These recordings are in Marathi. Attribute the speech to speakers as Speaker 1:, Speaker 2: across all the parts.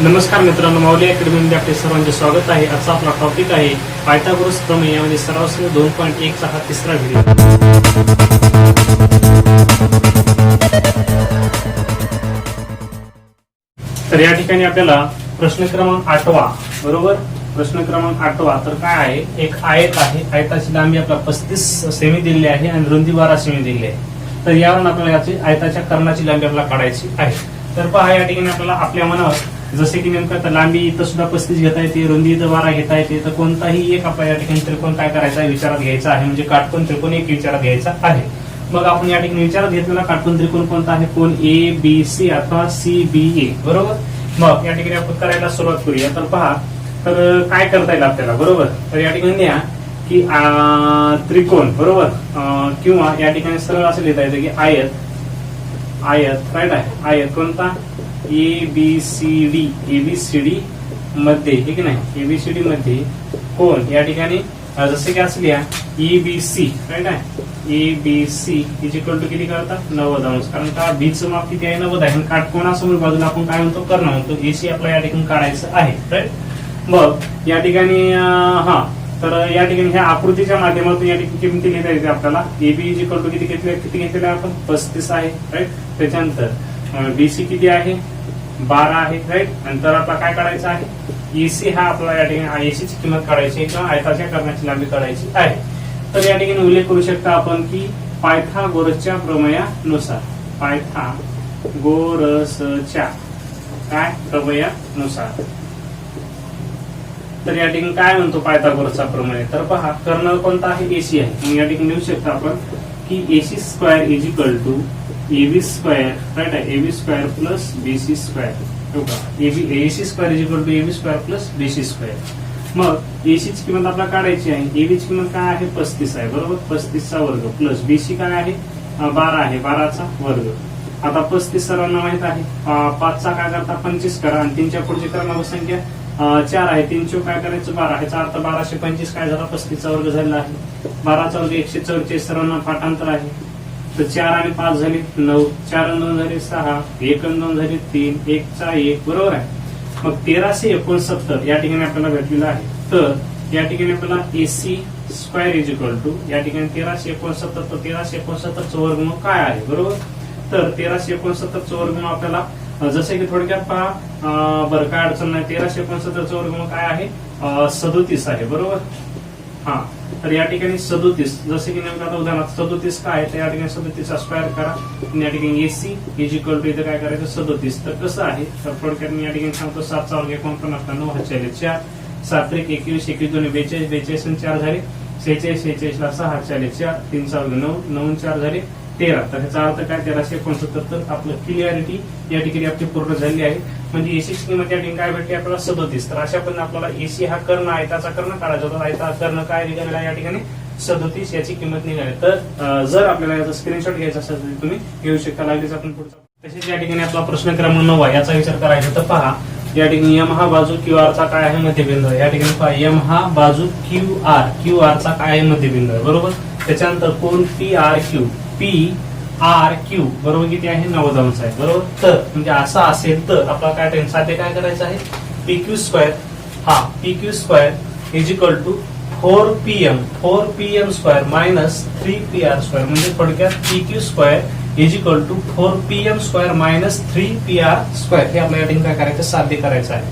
Speaker 1: नमस्कार मित्रांनो, माऊली अकॅडमीमध्ये आपले सर्वांचे स्वागत आहे. आजचा आपला टॉपिक आहे पायथागोरस प्रमेय, यामध्ये सराव 2.1 चा हा तिसरा व्हिडिओ. तर या ठिकाणी आपल्याला प्रश्न क्रमांक 8वा, बरोबर, प्रश्न क्रमांक 8वा. तर काय आहे, एक आयत आहे. आयताची लांबी आपल्याला 35 सेमी दिलेली आहे आणि रुंदी 12 सेमी दिलेली आहे. तर यावरून आपल्याला याची आयताच्या कर्णाची लांबी आपल्याला काढायची आहे. तर पहा, या ठिकाणी आपल्याला आपल्या मनावर जसे की नेमकं लांबी इथं सुद्धा 35 घेता येते, रुंदी इथं 12 घेता येते, तर कोणताही एक आपल्या या ठिकाणी त्रिकोण काय करायचा आहे, विचारात घ्यायचा आहे. म्हणजे काटकोन त्रिकोण एक विचारात घ्यायचा आहे. मग आपण या ठिकाणी विचारात घेतलेला काटकोन त्रिकोण कोणता आहे, कोण ABC अथवा CBA, बरोबर. मग या ठिकाणी आपण करायला सुरुवात करूया. तर पहा, तर काय करता येईल आपल्याला, बरोबर. तर या ठिकाणी लिहा की त्रिकोण, बरोबर, किंवा या ठिकाणी सरळ असं लिहिता येतं की आयत राईट आहे. आयत कोणता, ABCD मध्ये, हे की नाही, ABCD मध्ये कोण, या ठिकाणी जसे की असं लिहा EBC राईट आहे. ABC इज इक्वल टू किती करतात, 90 अंश. कारण का बीचं माप किती आहे, 90 आहे. आणि काटकोनासमोर बाजूला आपण काय म्हणतो, कर्ण म्हणतो. AC आपल्याला या ठिकाणी काढायचं आहे, राईट. मग या ठिकाणी तर या ठिकाणी ह्या आकृतीच्या माध्यमातून या ठिकाणी किमती लिहिता येते आपल्याला. AB इज इक्वल टू किती घेतलेलं आपण, 35 आहे, राईट. त्याच्यानंतर BC किती आहे, 12 आहे, राईट. नंतर आपल्याला काय काढायचं आहे, EC हा आपल्याला या ठिकाणी AC ची किंमत काढायची किंवा आयताच्या कर्णाची लांबी काढायची आहे. तर या ठिकाणी उल्लेख करू शकता आपण की पायथागोरसच्या प्रमेयानुसार, पायथागोरसच्या काय प्रमेयानुसार. तर या ठिकाणी काय म्हणतो पायथागोरसचा प्रमेय, तर पहा, कर्ण कोणता आहे, AC आहे. मग या ठिकाणी लिहू शकता आपण की AC square is equal to AB square, right आहे, AB square plus BC square. AC square is equal to AB square plus BC square. मग AC ची किंमत आपल्याला काढायची आहे. AB ची किंमत काय आहे, 35 आहे, बरोबर. 35 चा वर्ग प्लस BC काय आहे, 12 आहे, 12 चा वर्ग. आता 35 सर्वांना माहित आहे. 5 चा काय करता, 25 करा आणि 3च्या पुढची क्रमांक संख्या 4 आहे. 3 चौक काय करायचं, 12. ह्याचा अर्थ 1225 काय झाला, 35 चा वर्ग झालेला आहे. 12 चा वर्ग 144, सर्वांना पाठांतर आहे. तर 4 आणि 5 झाले 9, 4 आणि 2 झाले 6, 1 आणि 2 झाले 3, 1 चा 1, बरोबर आहे. मग 1369 या ठिकाणी आपल्याला भेटलेलं आहे. तर या ठिकाणी आपल्याला AC square is equal to, या ठिकाणी 1369, तर 1369 वर्गमूळ काय आहे, बरोबर. तर 1369 वर्गमूळ आपल्याला जसे की थोडक्यात पहा, बरं काय अडचण नाही. 1369 वर्गमूळ काय आहे, 37 आहे, बरोबर. तर या ठिकाणी 37, जसे की नेमकं आता उदाहरणार्थ 37 काय आहे, तर या ठिकाणी 37 चा स्क्वेअर करा. या ठिकाणी AC इज इक्वल टू इथे काय करायचं, 37. तर कसं आहे, तर थोडक्यात मी या ठिकाणी सांगतो, 7 चा वर्ग 49, 9 4, 7 1 21, 21 2 42, 42 आणि 4 झाले 46, 46 ला 6 4 4, 3 चा वर्ग 9, 9 4 झाले 13. तर ह्याचा अर्थ काय, 1369. तर आपलं क्लिअरिटी या ठिकाणी आपली पूर्ण झाली आहे. म्हणजे AC ची किंमत या ठिकाणी काय भेटली आपल्याला, 37. तर अशा पण आपल्याला AC हा कर्ण, आयताचा कर्ण काढायचा होता. आयता कर्ण काय निघालेला या ठिकाणी, 37 याची किंमत निघाली. तर जर आपल्याला याचा स्क्रीनशॉट घ्यायचा असेल तर तुम्ही घेऊ शकता. लागलीच आपण पुढचा. तसेच या ठिकाणी आपला प्रश्न क्रमांक 9 याचा विचार करायचा. तर पहा, या ठिकाणी M हा बाजू QR चा काय आहे, मध्यबिंदू. या ठिकाणी पहा, M हा बाजू QR चा काय आहे, मध्यबिंदू आहे, बरोबर. त्याच्यानंतर कोण PRQ बरोबर किती आहे, 90 अंश आहे, बरोबर. तर म्हणजे असं असेल तर आपला काय साध्य काय करायचं आहे, PQ square is equal to 4PM square minus 3PR square. म्हणजे थोडक्यात PQ square is equal to 4PM square minus 3PR square. हे आपल्या या ठिकाणी काय करायचं, साध्य करायचं आहे.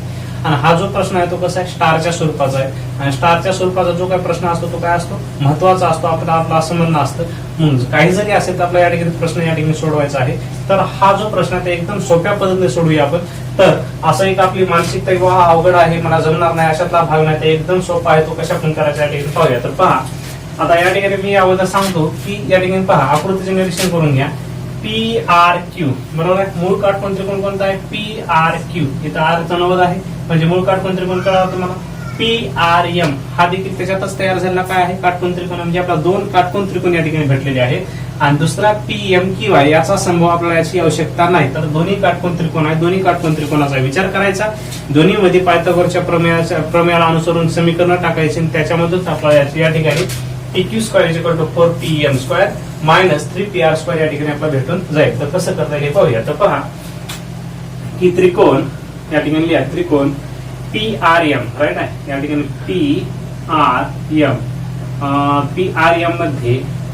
Speaker 1: आणि हा जो प्रश्न आहे तो कसा आहे, स्टारच्या स्वरूपाचा आहे. आणि स्टारच्या स्वरूपाचा जो काही प्रश्न असतो तो काय असतो, महत्वाचा असतो, आपला असं म्हणणं असतं. म्हणून काही जरी असेल तर आपला या ठिकाणी प्रश्न या ठिकाणी सोडवायचा आहे. तर हा जो प्रश्न आहे एकदम सोप्या पद्धतीने सोडूया आपण. तर असं एक आपली मानसिकता किंवा हा अवघड आहे, मला जमणार नाही अशातला भाग नाही, ते एकदम सोपा आहे. तो कशा पण करायचा या ठिकाणी पाहूया. तर पहा, आता या ठिकाणी मी अगोदर सांगतो की या ठिकाणी पहा, आकृतीचे निरीक्षण करून घ्या. PRQ बरोबर आहे. मूळ काटकोन त्रिकोण कोणता आहे, PRQ. इथं R चा 90 आहे, म्हणजे मूळ काटकोन त्रिकोण कळा तुम्हाला. PRM हा देखील त्याच्यातच तयार झालेला काय आहे, काटकोन त्रिकोण. म्हणजे आपला 2 काटकोन त्रिकोण या ठिकाणी भेटलेले आहेत. आणि दुसरा PMQI याचा संभव आपल्याला याची आवश्यकता नाही. तर दोन्ही काटकोन त्रिकोण आहे, दोन्ही काटकोन त्रिकोणाचा विचार करायचा. दोन्ही मध्ये पायथागोरसच्या प्रमेयाला अनुसरून समीकरण टाकायचे आणि त्याच्यामधूनच आपल्याला या ठिकाणी PQ square is equal to 4PM square minus 3PR square या ठिकाणी आपल्याला भेटून जाईल. तर कसं करता येईल पाहूया. तर पहा की त्रिकोण या ठिकाणी लिहा त्रिकोण PRM राईट आहे. या ठिकाणी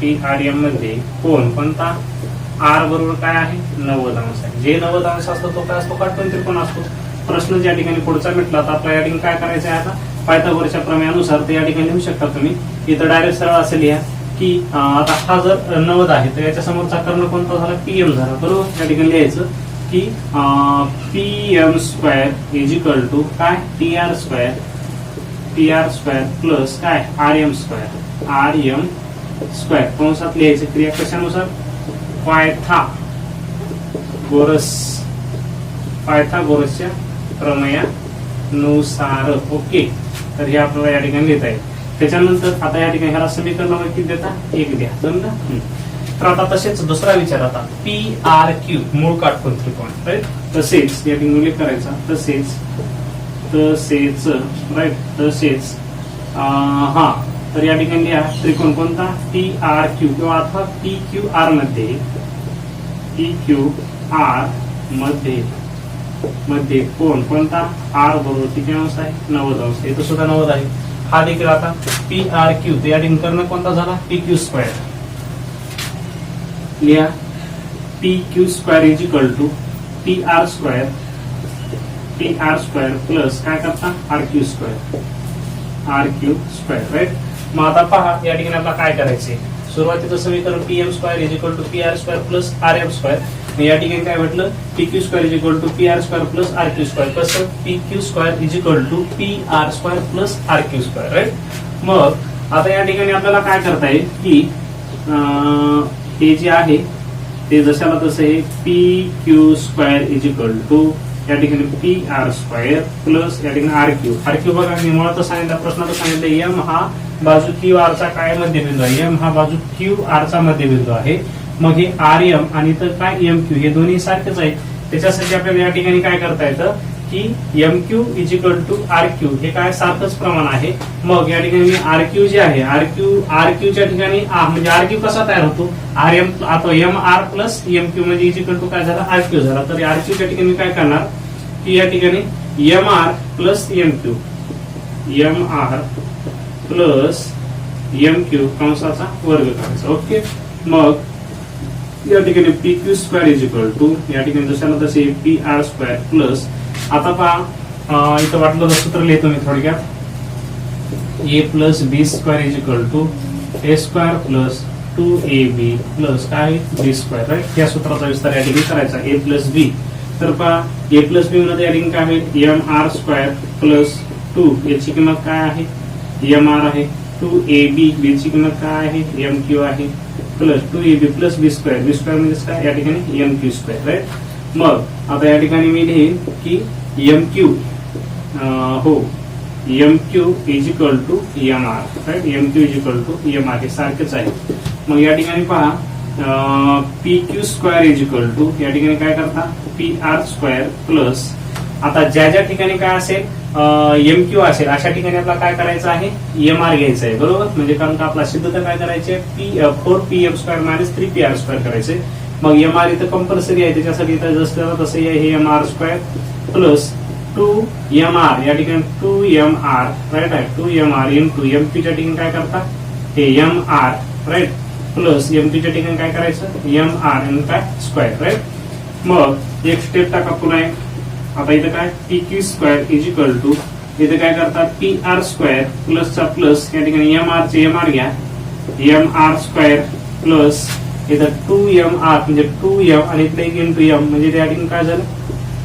Speaker 1: PRM मध्ये कोण कोणता R बरोबर काय आहे 90 अंश आहे. जे 90 अंश असतो तो काय असतो काटकोन त्रिकोण असतो. प्रश्न ज्या ठिकाणी पुढचा मिटला तर आपल्या या ठिकाणी काय करायचं आहे आता पायथागोरसच्या प्रमेयानुसार तर या ठिकाणी लिहू शकता तुम्ही. इथं डायरेक्ट सरळ असं लिहा की आता हा जर 90 आहे तर याच्या समोरचा कर्ण कोणता झाला PM झाला बरोबर. या ठिकाणी लिहायचं की PM square is equal to काय TR स्क्वेअर प्लस काय RM स्क्वेअर कंसात लिहायचं क्रिया कशानुसार पायथागोरसच्या प्रमेयानुसार. ओके तर हे आपल्याला या ठिकाणी लिहिता येईल. त्याच्यानंतर आता या ठिकाणी ह्याला समीकरणामध्ये किती देता 1 द्या जमलं. तर आता तसेच दुसरा विचार आता PRQ मूळ काटकोन त्रिकोण राईट. तसेच या ठिकाणी उल्लेख करायचा तसेच राईट हा तर या ठिकाणी लिहा त्रिकोण कोणता PRQ किंवा अथवा PQR मध्ये कोण कोणता R बरोबर किती अंश आहे 90 अंश. इथं सुद्धा 90 आहे. हा देखील आता PRQ तर या ठिकाणी कर्ण कोणता झाला PQ स्क्वेअर. लिहा PQ square is equal to TR square plus काय करता RQ स्क्वेअर राईट. मग आता पहा या ठिकाणी आपल्याला काय करायचे सुरुवातीचं समीकरण PM square is equal to PR square plus RM square. या ठिकाणी काय म्हटलं PQ square is equal to PR square plus RQ square कसं PQ square is equal to PR square plus RQ square right. मग आता या ठिकाणी आपल्याला काय करता येईल की हे जे आहे ते जशाला तसं आहे PQ square is equal to या ठिकाणी PR स्क्वेअर प्लस या ठिकाणी RQ बघा मी मुळात सांगितलं प्रश्नात सांगितलं M हा बाजू QR चा काय मध्यबिंदू आहे. M हा बाजू QR चा मध्यबिंदू आहे. मग हे RM आणि तर काय MQ हे दोन्ही सारखेच आहेत. त्याच्यासाठी आपल्याला या ठिकाणी काय करता येतं की MQ is equal to RQ हे काय सारखंच प्रमाण आहे. मग या ठिकाणी मी RQ जे आहे RQ च्या ठिकाणी म्हणजे RQ कसा तयार होतो RM आता MR प्लस MQ म्हणजे इज इक्वल टू काय झाला RQ झाला. तर RQ च्या ठिकाणी काय करणार की या ठिकाणी MR प्लस MQ कंसाचा वर्ग करायचा. ओके मग या ठिकाणी PQ square is equal to या ठिकाणी जशाला तसे PR स्क्वेअर प्लस आता पहा इथं वाटलं तर सूत्र लिहितो मी थोडक्यात A plus B square is equal to A square plus 2AB plus काय B स्क्वेअर राईट. या सूत्राचा विस्तार या ठिकाणी करायचा A प्लस B. तर पहा A प्लस B मध्ये या ठिकाणी काय होईल MR स्क्वेअर प्लस 2 याची किंमत काय आहे MR आहे 2AB B ची किंमत काय आहे MQ आहे plus 2AB plus B square म्हणजे काय या ठिकाणी MQ स्क्वेअर राईट. मग आता या ठिकाणी मी लिहीन की MQ is equal to MR right. MQ is equal to MR हे सारखेच आहे. मग या ठिकाणी पहा PQ square is equal to या ठिकाणी काय करता PR स्क्वेअर प्लस आता ज्या ठिकाणी काय असेल MQ असेल अशा ठिकाणी आपल्याला काय करायचं आहे MR घ्यायचं आहे बरोबर. म्हणजे कारण का आपला सिद्धता काय करायची 4PM square minus 3PR square करायचे. मग MR इथं कंपल्सरी आहे त्याच्यासाठी इथं जसं तसं हे MR स्क्वेअर प्लस 2MR या ठिकाणी 2MR राईट आहे 2MR इंटू MQ च्या ठिकाणी काय करता हे MR राईट प्लस MQ च्या ठिकाणी काय करायचं MR आणि काय स्क्वेअर राईट. मग एक स्टेप टाका पुन्हा एक आता इथं काय PQ square is equal to इथे काय करतात PR स्क्वेअर प्लसचा प्लस या ठिकाणी MR चे MR घ्या MR स्क्वेअर प्लस इथं 2MR म्हणजे 2M आणि इकडे इंटू M म्हणजे त्या ठिकाणी काय झालं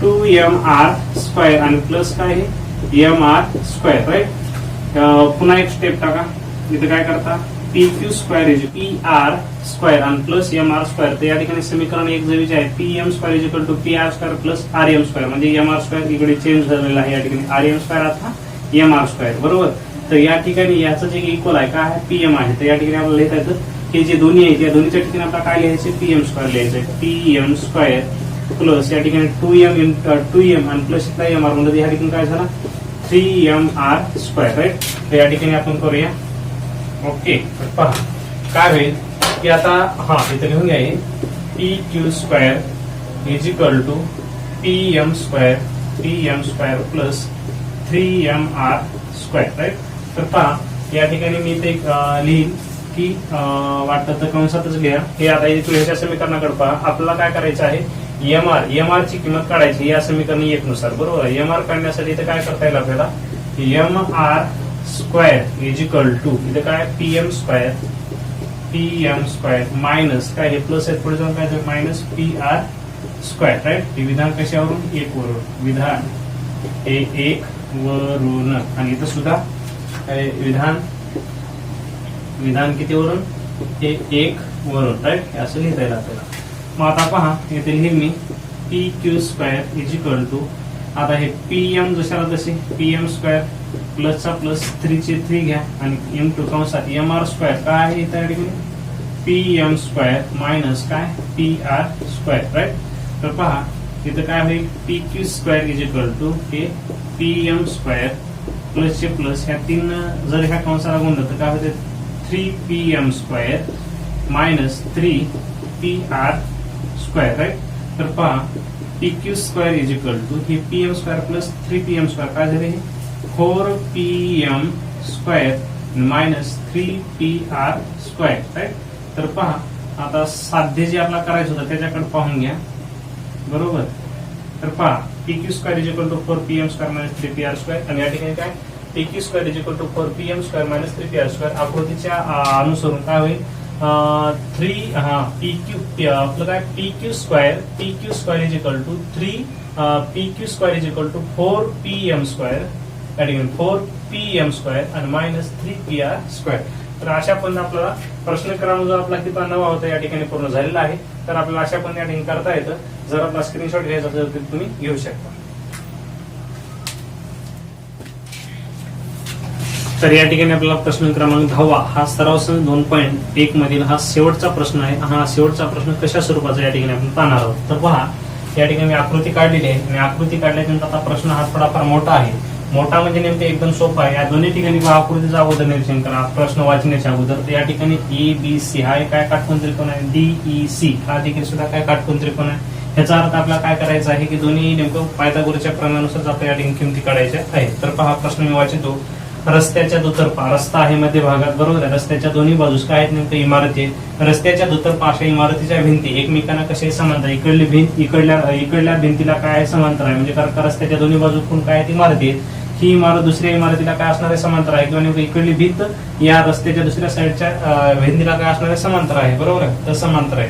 Speaker 1: 2MR स्क्वेअर आणि प्लस काय आहे MR स्क्वेअर राईट. पुन्हा एक स्टेप टाका इथे काय करता PQ square is PR square आणि प्लस MR स्क्वेअर. तर या ठिकाणी समीकरण एक जवळचे आहे PM square is equal to PR square plus RM square म्हणजे MR स्क्वेअर इकडे चेंज झालेला आहे या ठिकाणी RM स्क्वेअर आता MR स्क्वेअर बरोबर. तर या ठिकाणी याचं जे इक्वल आहे काय आहे PM आहे. तर या ठिकाणी आपल्याला लिहिता येतं हे जे दोन्ही आहेत या दोन्हीच्या ठिकाणी आपल्याला काय लिहायचे PM स्क्वेअर लिहायचं PM स्क्वेअर प्लस या ठिकाणी 2M आणि प्लस इथला MR म्हणजे या ठिकाणी काय झाला 3MR स्क्वेअर राईट. तर या ठिकाणी आपण करूया ओके. पहा काय होईल की आता इथं लिहून घ्या PQ square is equal to PM square PM² plus 3MR square, right. तर पहा या ठिकाणी मी ते लिहीन की वाटतं तर कंसातच लिहा. हे आता ह्याच्या समीकरणाकडे पहा. आपल्याला काय करायचं आहे, एम आर ची किंमत काढायची या समीकरण 1 नुसार, बरोबर. एम आर काढण्यासाठी इथे काय करता येईल आपल्याला, MR² इज इक्वल टू इथे काय PM² मायनस काय हे प्लस आहे पुढे जाऊन काय मायनस PR², राईट. हे विधान कशावरून, 1 वरून, विधान हे 1 वरून, आणि इथं सुद्धा विधान किती वरून, हे 1 वरून, राईट. असं लिहिता येईल आपल्याला. मग आता पहा इथे लिहिल मी PQ² इज इक्वल टू, आता हे PM जशाला तसे PM² प्लसचा प्लस 3 चे 3 घ्या आणि इंटू कंसात MR² काय आहे इथे PM² मायनस काय PR², राईट. तर पहा इथं काय होईल, PQ² इज इक्वल टू हे PM² प्लसचे प्लस ह्या 3 जर ह्या कंसाला गुणलं तर काय होते 3PM² मायनस 3PR², राईट. तर पहा PQ² इज इक्वल टू हे PM² प्लस 3PM² काय झाले, 4PM² मायनस 3PR², राईट. तर पहा आता साध्य जे आपल्याला करायचं होतं त्याच्याकडे पाहून घ्या, बरोबर. तर पहा PQ² is equal to 4PM² minus 3PR², आणि या ठिकाणी काय PQ² is equal to 4PM² minus 3PR². आकृतीच्या अनुसरून काय होईल, आपलं काय PQ² is equal to 3 is equal to 4PM², 4PM² आणि मायनस 3PR². तर अशा पण आपल्याला प्रश्न क्रमांक जो आपला किती 9 होता या ठिकाणी पूर्ण झालेला आहे. तर आपल्याला अशा पण या ठिकाणी करता येतं. जर आपला स्क्रीनशॉट घ्यायचा असेल तर तुम्ही घेऊ शकता. तर या ठिकाणी आपल्याला प्रश्न क्रमांक 10 हा सराव 2.1 मधील हा शेवटचा प्रश्न आहे. हा शेवटचा प्रश्न कशा स्वरूपाचा या ठिकाणी आपण पाहणार आहोत. तर पहा या ठिकाणी मी आकृती काढलेली आहे आणि आकृती काढल्यानंतर आता प्रश्न हा थोडाफार मोठा आहे. मोठा म्हणजे नेमकं एकदम सोपा आहे. या दोन्ही ठिकाणी आकृतीचा अगोदर निरीक्षण करा प्रश्न वाचण्याच्या अगोदर. तर या ठिकाणी ABC हा काय काटकोन त्रिकोण आहे, DEC हा देखील सुद्धा काय काटकोन त्रिकोण आहे. ह्याचा अर्थ आपल्याला काय करायचा आहे की दोन्ही नेमकं पायथागोरसच्या प्रमाणानुसार आपल्या या ठिकाणी किमती काढायच्या आहेत. तर पहा प्रश्न मी वाचतो. रस्त्याच्या दुतर्फा, रस्ता आहे मध्य भागात, बरोबर आहे. रस्त्याच्या दोन्ही बाजूस काय आहेत नेमकं इमारती आहेत. रस्त्याच्या दुतर्फा अशा इमारतीच्या भिंती एकमेकांना कसे समांतर, इकडली भिंत इकडल्या भिंतीला काय समांतर आहे, म्हणजे कारण रस्त्याच्या दोन्ही बाजूकडून काय आहेत इमारती आहेत. ही इमारत दुसऱ्या इमारतीला काय असणार आहे समांतर आहे, किंवा नेमकं इकडली भिंत या रस्त्याच्या दुसऱ्या साईडच्या भिंतीला काय असणार आहे समांतर आहे, बरोबर आहे. तर समांतर आहे.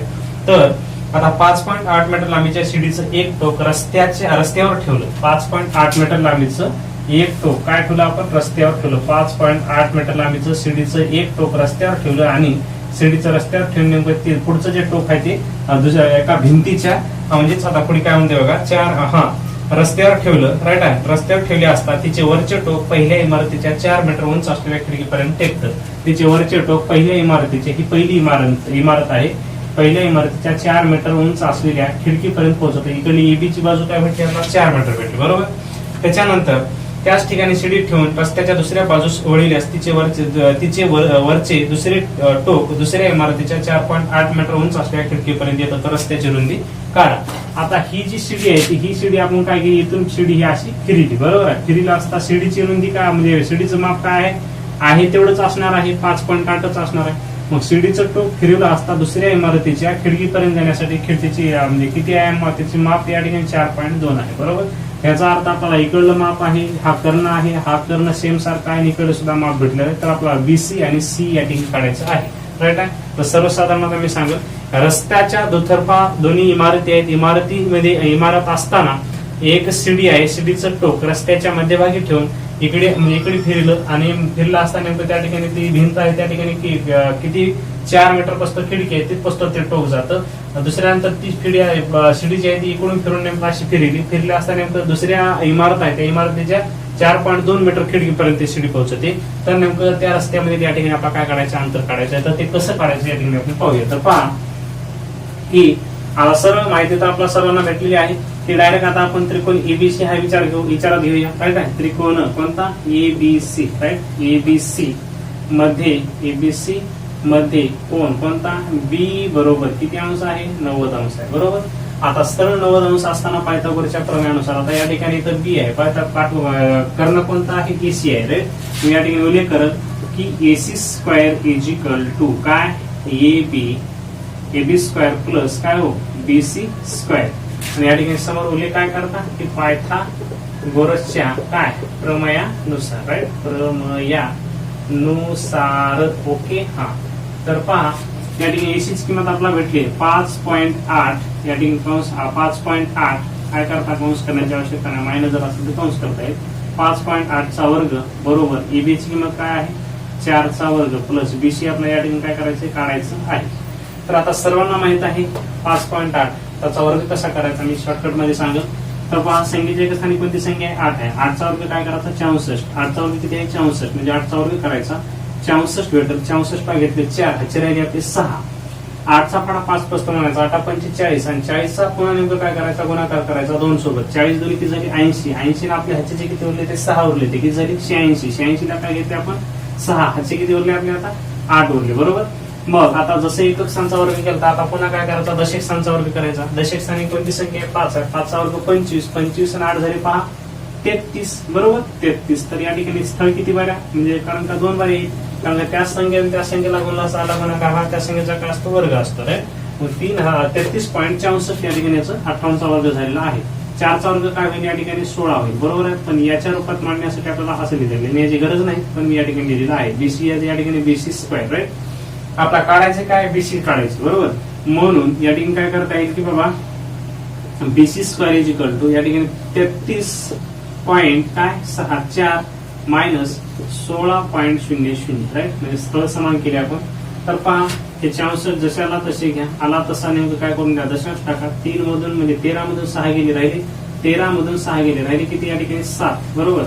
Speaker 1: तर आता 5.8 मीटर लांबीच्या शिडीचं एक टोक रस्त्यावर ठेवलं. 5.8 मीटर लांबीचं एक टोक काय ठेवलं आपण रस्त्यावर ठेवलं. 5.8 मीटर लांबीचं शिडीचं एक टोक रस्त्यावर ठेवलं आणि शिडीचं रस्त्यावर ठेवून नेमकं ते पुढचं जे टोक आहे ते दुसऱ्या एका भिंतीच्या म्हणजेच आता पुढे काय म्हणते बघा रस्त्यावर ठेवलं, राईट आहे. रस्त्यावर ठेवले असता तिचे वरचे टोक पहिल्या इमारतीच्या 4 मीटर उंच असलेल्या खिडकीपर्यंत टेकतं. तिचे वरचे टोक पहिल्या इमारतीचे, ही पहिली इमारत आहे, पहिल्या इमारतीच्या 4 मीटर उंच असलेल्या खिडकीपर्यंत पोहोचवतं. इकडली EBची बाजू काय भेटली आपल्याला 4 मीटर भेटली, बरोबर. त्याच्यानंतर त्याच ठिकाणी शिडी ठेवून रस्त्याच्या दुसऱ्या बाजूस वळविल्यास तिचे वरचे दुसरे टोक दुसऱ्या इमारतीच्या 4.8 मीटर उंच असलेल्या खिडकीपर्यंत येतं. तर रस्त्याची रुंदी काढा. आता ही जी शिडी आहे ही शिडी आपण काय केली, इथून शिडी ही अशी फिरली, बरोबर आहे. फिरला असता शिडीची रुंदी काय म्हणजे शिडीचं माप काय आहे तेवढंच असणार आहे, 5.8च असणार आहे. मग शिडीचं टोक फिरवलं असता दुसऱ्या इमारतीच्या खिडकीपर्यंत जाण्यासाठी खिडकीची म्हणजे किती आहे त्याची माप या ठिकाणी 4.2 आहे, बरोबर. याचा अर्थ आपल्याला इकडलं माप आहे, हा कर्ण आहे, हा कर्ण सेम सारखा आहे, इकडे सुद्धा माप भेटलेलं आहे. तर आपल्याला BC आणि C या ठिकाणी काढायचं आहे, राईट आहे. तर सर्वसाधारणतः मी सांगेल रस्त्याच्या दुतर्फा दोन्ही इमारती आहेत. इमारतीमध्ये इमारत असताना एक शिडी आहे, शिडीचं टोक रस्त्याच्या मध्यभागी ठेवून इकडे फिरलं आणि फिरलं असता नेमकं त्या ठिकाणी ती भिंत आहे त्या ठिकाणी किती 4 मीटर पासून खिडकी आहे तिथपासून ते टोक जातं. दुसऱ्यानंतर ती शिडी जी आहे ती इकडून फिरून नेमकं अशी फिरली असता नेमकं दुसऱ्या इमारत आहे त्या इमारतीच्या 4.2 मीटर खिडकीपर्यंत ती शिडी पोहोचते. तर नेमकं त्या रस्त्यामध्ये त्या ठिकाणी आपल्याला काय काढायचं अंतर काढायचं आहे. तर ते कसं काढायचं या ठिकाणी आपण पाहूया. तर पहा की आता सर्व माहिती तर आपल्या सर्वांना भेटलेली आहे. ती डायरेक्ट आता आपण त्रिकोण ABC हा विचारात घेऊया, राईट आहे. त्रिकोण कोणता ABC, राईट. ABC मध्ये कोण कोणता B बरोबर किती अंश आहे 90 अंश आहे, बरोबर. आता सरळ 90 अंश असताना पायथागोरसच्या प्रमेयानुसार आता या ठिकाणी तर बी आहे, कर्ण कोणता आहे, एसी आहे, राईट. मी या ठिकाणी उल्लेख करत की AC square is equal to काय, एबी स्क्वेअर प्लस काय हो, बीसी स्क्वेअर. आणि या ठिकाणी समोर उल्लेख काय करता की पायथागोरसच्या काय प्रमेयानुसार, राईट, प्रमेयानुसार. ओके. हा, तर पहा या ठिकाणी एसीची किंमत आपल्याला भेटली 5.8. या ठिकाणी कंस 5.8 काय करता, कंस करण्याची आवश्यकता नाही, मायनस जर असेल तर कंस करता येईल. 5.8 चा वर्ग बरोबर एबीची किंमत काय आहे, 4 चा वर्ग प्लस बीसी आपल्याला या ठिकाणी काय करायचं, काढायचं आहे. तर आता सर्वांना माहित आहे 5.8 त्याचा वर्ग कसा करायचा, मी शॉर्टकट मध्ये सांगेल. तर पहा संख्येच्या एका स्थानी कोणती संख्या आहे, 8 आहे. 8 चा वर्ग काय करायचा, 64. 8 चा वर्ग किती आहे, 64. म्हणजे 8 चा वर्ग करायचा, 64 भेटेल. 64 पा घेतले 4, ह्याचे राहिले आपले 6. 8 चा फाडा 5 पासून म्हणायचा, 8 पंचे 40 आणि 40 चा पुन्हा नेमकं काय करायचा, गुणाकार करायचा 2 सोबत. 40 दोन्ही किती झाली, 80. 80 आपले ह्याचे जे किती उरले ते 6 उरले, ते किती झाली 86. 86 ला काय घेतले आपण 6, ह्याचे किती उरले आपले आता 8 उरले, बरोबर. मग आता जसं एकक स्थानचा वर्ग केला आता पुन्हा काय करायचा, दशक स्थानचा वर्ग करायचा. दशक स्थानी कोणती संख्या आहे, 5 आहे. 5 चा वर्ग 25. 25 आणि 8 झाले पहा 33, बरोबर 33. तर या ठिकाणी स्थळ किती बाऱ्या, म्हणजे कारण का 2 बारे येईल, कारण त्या संख्येने त्या संख्येला गुणला आला गुणाकार हा त्या संख्येचा काय असतो, वर्ग असतो, राईट. मग 33.64 या ठिकाणी याचा 58 चा वर्ग झालेला आहे. 4 चा वर्ग काय होईल, या ठिकाणी 16 होईल, बरोबर आहे. पण याच्या रूपात मांडण्यासाठी आपल्याला असं लिहिलेलं याची गरज नाही, पण मी या ठिकाणी लिहिलेलं आहे बीसी, या ठिकाणी बीसी स्क्वेअर, राईट. आपला काढायचं काय, बीसी काढायचं, बरोबर. म्हणून या ठिकाणी काय करता येईल की बाबा BC square is equal to या ठिकाणी 33.64 मायनस 16.00, राईट. म्हणजे स्थळ समान केले आपण. तर पहा हे 64 जशाला तसे घ्या, आला तसा नेमकं काय करून द्या, दशांश टाका. 3 मधून म्हणजे 13 मधून 6 गेले राहिले, 13 मधून 6 गेले राहिले किती, या ठिकाणी 7, बरोबर.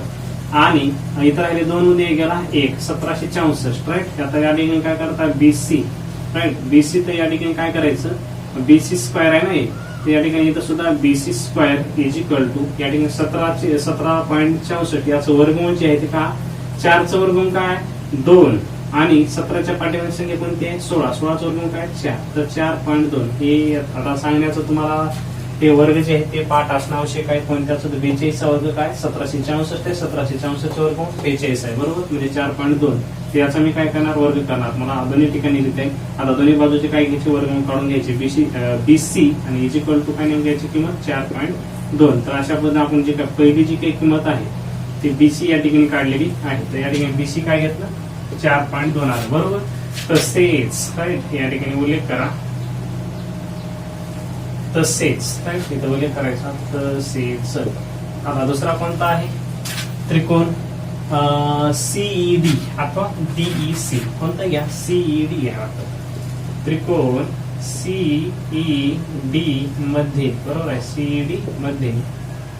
Speaker 1: आणि इथं राहिले 2 मध्ये गेला 1, 1764, राईट. आता या ठिकाणी काय करता, बीसी, राईट. बीसी तर या ठिकाणी काय करायचं, बीसी स्क्वेअर आहे ना, तर या ठिकाणी इथं सुद्धा BC square is equal to या ठिकाणी 17.64 याचं वर्गमूळ जे आहे ते का, 4 चं वर्गमूळ काय 2 आणि 17च्या पाठीमागची संख्या कोणती आहे, 16. 16चं वर्गमूळ काय 4, तर 4.2. हे आता सांगण्याचं तुम्हाला हे वर्ग जे आहे ते पाठ असणं आवश्यक आहे. कोणत्याच 42 चा वर्ग काय 1764 आहे, 1764 वर्ग 42 आहे, बरोबर. म्हणजे 4.2. याचा मी काय करणार, वर्ग करणार. मला दोन्ही ठिकाणी लिहिता येईल. आता दोन्ही बाजूचे काय घ्यायचे, वर्ग काढून घ्यायचे. बीसी आणि इज इक्वल टू काय नेमकी याची किंमत 4.2. तर अशा पद्धतीने आपण जी पहिली जी काही किंमत आहे ती बीसी या ठिकाणी काढलेली आहे. तर या ठिकाणी बीसी काय घेतलं 4.2 आहे, बरोबर. तसेच राईट या ठिकाणी उल्लेख करा, तसेच राईट इथं उल्लेख करायचा, तसेच. आता दुसरा कोणता आहे, त्रिकोण सीईडी अथवा डीईसी, कोणता घ्या, सीईडी घ्या वाटतं. त्रिकोण सीईडी मध्ये, बरोबर आहे, सीईडी मध्ये.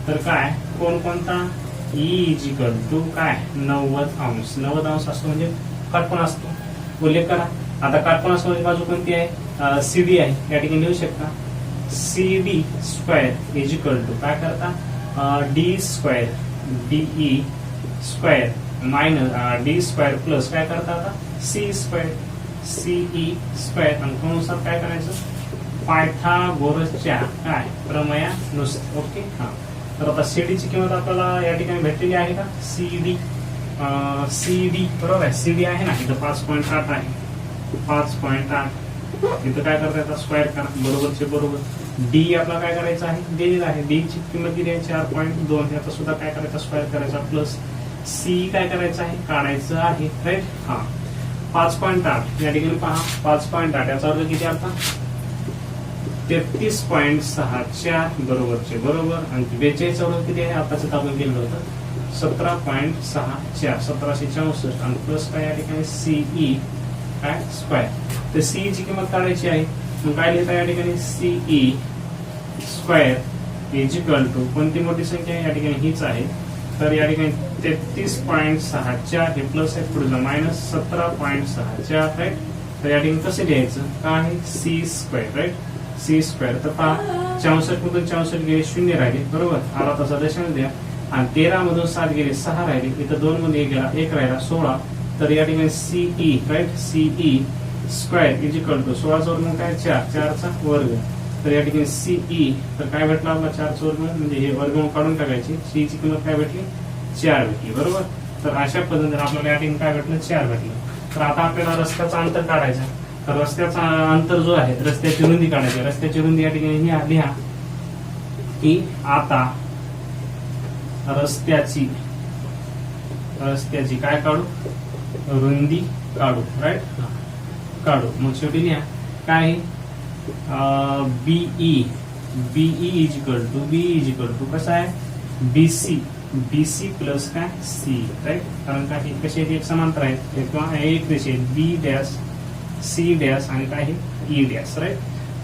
Speaker 1: तर काय कोण कोणता, ई इज इक्वल टू काय 90 अंश. 90 अंश असतो म्हणजे काटकोन असतो, उल्लेख करा. आता काटकोन असणारी बाजू कोणती आहे, सीडी आहे. या ठिकाणी लिहू शकता CD square is equal to काय करता, D square DE square minus D square plus काय करता आता सी स्क्वेअर सीई स्क्वेअर. आणि त्यानुसार काय करायचं, पायथागोरसच्या काय प्रमेयानुसार. ओके. हा, तर आता सीडीची किंमत आपल्याला या ठिकाणी भेटलेली आहे का, सीडी सीडी बरोबर आहे, सीडी आहे ना इथं 5.8 आहे, 5.8. इथं काय करता येतं, स्क्वेअर करा, बरोबरचे बरोबर. डी आपला काय करायचं आहे, दिलेलं आहे, डी ची किंमत दिली आहे 4.2. याचा सुद्धा काय करायचा, स्क्वेअर करायचा प्लस सी काय करायचं आहे, काढायचं आहे, राईट. हा, 5.8 या ठिकाणी पहा 5.8 याचा अर्थ किती आता 33.64 बरोबरचे बरोबर. आणि 42 वर्ग किती आहे, आताच आपण केलं होतं 17.64 1764 आणि प्लस काय या ठिकाणी सीई काय स्क्वेअर. तर सीई ची किंमत काढायची आहे, मग काय लिहिता या ठिकाणी CE square is equal to कोणती मोठी संख्या आहे, या ठिकाणी हीच आहे. तर या ठिकाणी 33.64 हे प्लस आहे, पुढे मायनस 17.64, राईट. तर या ठिकाणी कसं लिहायचं, काय C square, right, C square. तर पहा 64 मधून 64 गेले 0 राहिले, बरोबर. आला तसा दशांश द्या. आणि 13 मधून 7 गेले 6 राहिले, इथं 2 मध्ये गेला 1 राहिला 16. तर या ठिकाणी CE right, CE square is equal to 16 चा वर्ग काय 4, 4 चा वर्ग तर या ठिकाणी सीई तर काय भेटला आपला 4 वर्गमूळ म्हणजे हे वर्गमूळ काढून टाकायची. सी ची किंमत काय भेटली 4 भेटली बरोबर. तर अशा पद्धतीने आपल्याला या ठिकाणी काय भेटलं 4 भेटलं. तर आता आपल्याला रस्त्याचा अंतर काढायचा. तर रस्त्याचा अंतर जो आहे रस्त्याची रुंदी काढायची. रस्त्याची रुंदी या ठिकाणी लिहा की आता रस्त्याची काय काढू रुंदी काढू राईट काढू. मग शेवटी लिहा काय बीई इज इक्वल टू कसं आहे बीसी प्लस काय सी राईट. कारण काय कसे एक समांतर आहेत किंवा एक रेषे बी डॅश सी डॅश आणि काय ई डॅश राईट.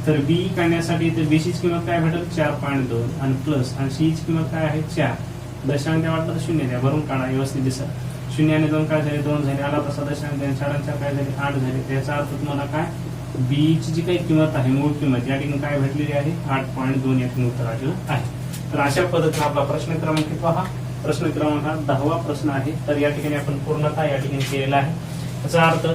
Speaker 1: तर बी काढण्यासाठी तर बीसीची किंमत काय भेटेल 4.2 आणि प्लस आणि सीची किंमत काय आहे 4. दशांश द्या वाटलं तर 0 द्या भरून काढा व्यवस्थित दिसत. 0 आणि 2 काय झाले 2 झाले. आला तसा दशांश द्या 4 आणि 4 काय झाले 8 झाले. त्याचा अर्थ तुम्हाला काय बीची जी काही किंमत आहे मूळ किंमत या ठिकाणी काय भेटलेली आहे 8.2 या ठिकाणी उत्तर आलेलं आहे. तर अशा पद्धतीने आपला प्रश्न क्रमांक पहा. प्रश्न क्रमांक हा 10वा प्रश्न आहे. तर या ठिकाणी आपण पूर्णतः या ठिकाणी केलेला आहे. याचा अर्थ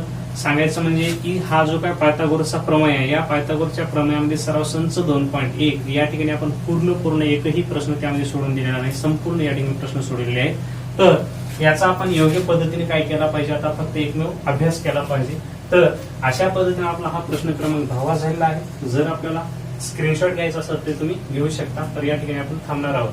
Speaker 1: सांगायचं म्हणजे की हा जो काय पायथागोरसचा प्रमेय आहे या पायथागोरसच्या प्रमेयामध्ये सराव संच 2.1 या ठिकाणी आपण पूर्ण एकही प्रश्न त्यामध्ये सोडून दिलेला नाही. संपूर्ण या ठिकाणी प्रश्न सोडलेले आहेत. तर याचा आपण योग्य पद्धतीने काय केला पाहिजे आता फक्त एकमेव अभ्यास केला पाहिजे. तर अशा पद्धतीने आपला हा प्रश्न क्रमांक 10वा झालेला आहे. जर आपल्याला स्क्रीनशॉट घ्यायचा असेल तर तुम्ही घेऊ शकता. तर या ठिकाणी आपण थांबणार आहोत.